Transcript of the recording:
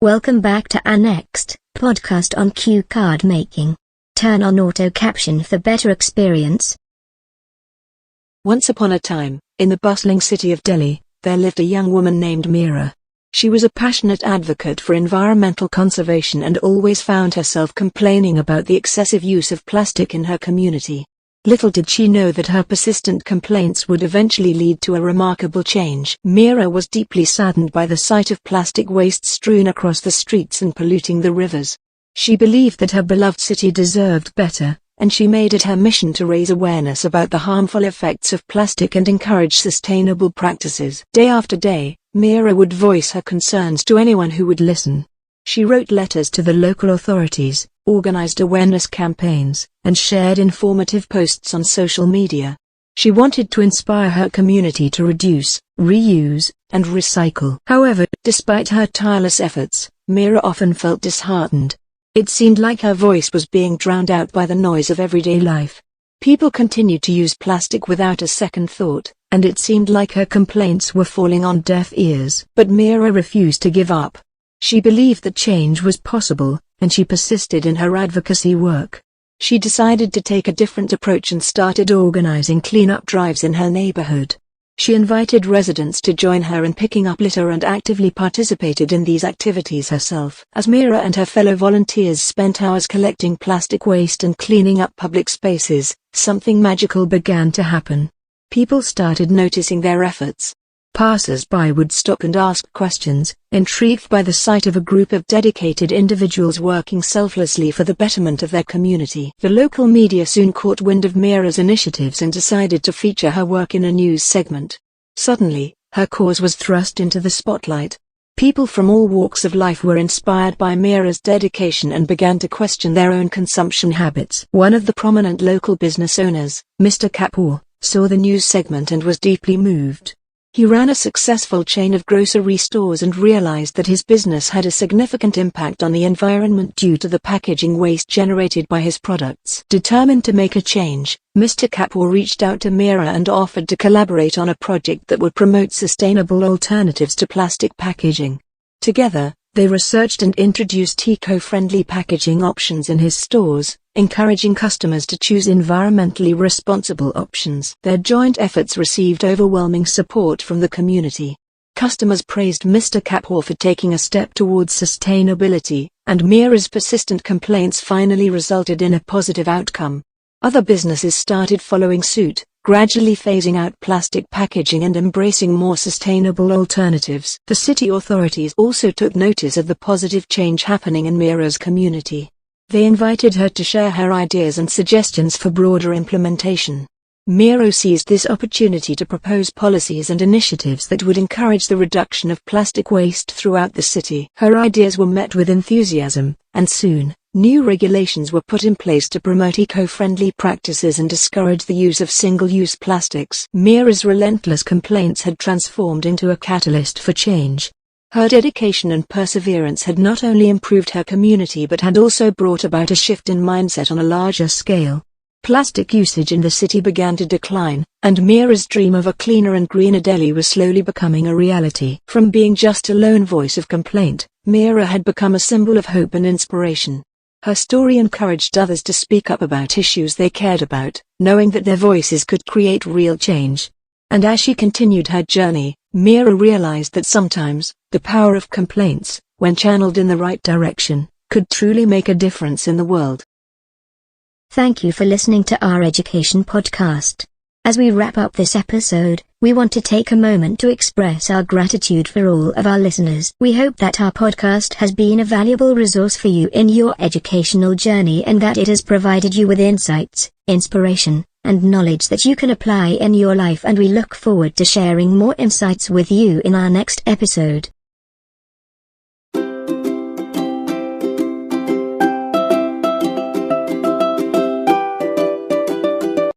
Welcome back to our next podcast on cue card making. Turn on auto caption for better experience. Once upon a time, in the bustling city of Delhi, there lived a young woman named Meera. She was a passionate advocate for environmental conservation and always found herself complaining about the excessive use of plastic in her community. Little did she know that her persistent complaints would eventually lead to a remarkable change. Meera was deeply saddened by the sight of plastic waste strewn across the streets and polluting the rivers. She believed that her beloved city deserved better, and she made it her mission to raise awareness about the harmful effects of plastic and encourage sustainable practices. Day after day, Meera would voice her concerns to anyone who would listen. She wrote letters to the local authorities, organized awareness campaigns, and shared informative posts on social media. She wanted to inspire her community to reduce, reuse, and recycle. However, despite her tireless efforts, Meera often felt disheartened. It seemed like her voice was being drowned out by the noise of everyday life. People continued to use plastic without a second thought, and it seemed like her complaints were falling on deaf ears. But Meera refused to give up. She believed that change was possible, and she persisted in her advocacy work. She decided to take a different approach and started organizing cleanup drives in her neighborhood. She invited residents to join her in picking up litter and actively participated in these activities herself. As Meera and her fellow volunteers spent hours collecting plastic waste and cleaning up public spaces, something magical began to happen. People started noticing their efforts. Passers-by would stop and ask questions, intrigued by the sight of a group of dedicated individuals working selflessly for the betterment of their community. The local media soon caught wind of Meera's initiatives and decided to feature her work in a news segment. Suddenly, her cause was thrust into the spotlight. People from all walks of life were inspired by Meera's dedication and began to question their own consumption habits. One of the prominent local business owners, Mr. Kapoor, saw the news segment and was deeply moved. He ran a successful chain of grocery stores and realized that his business had a significant impact on the environment due to the packaging waste generated by his products. Determined to make a change, Mr. Kapoor reached out to Meera and offered to collaborate on a project that would promote sustainable alternatives to plastic packaging. Together, they researched and introduced eco-friendly packaging options in his stores, encouraging customers to choose environmentally responsible options. Their joint efforts received overwhelming support from the community. Customers praised Mr. Kapoor for taking a step towards sustainability, and Meera's persistent complaints finally resulted in a positive outcome. Other businesses started following suit, gradually phasing out plastic packaging and embracing more sustainable alternatives. The city authorities also took notice of the positive change happening in Meera's community. They invited her to share her ideas and suggestions for broader implementation. Meera seized this opportunity to propose policies and initiatives that would encourage the reduction of plastic waste throughout the city. Her ideas were met with enthusiasm, and soon, new regulations were put in place to promote eco-friendly practices and discourage the use of single-use plastics. Meera's relentless complaints had transformed into a catalyst for change. Her dedication and perseverance had not only improved her community but had also brought about a shift in mindset on a larger scale. Plastic usage in the city began to decline, and Meera's dream of a cleaner and greener Delhi was slowly becoming a reality. From being just a lone voice of complaint, Meera had become a symbol of hope and inspiration. Her story encouraged others to speak up about issues they cared about, knowing that their voices could create real change. And as she continued her journey, Meera realized that sometimes, the power of complaints, when channeled in the right direction, could truly make a difference in the world. Thank you for listening to our education podcast. As we wrap up this episode, we want to take a moment to express our gratitude for all of our listeners. We hope that our podcast has been a valuable resource for you in your educational journey and that it has provided you with insights, inspiration, and knowledge that you can apply in your life, and we look forward to sharing more insights with you in our next episode.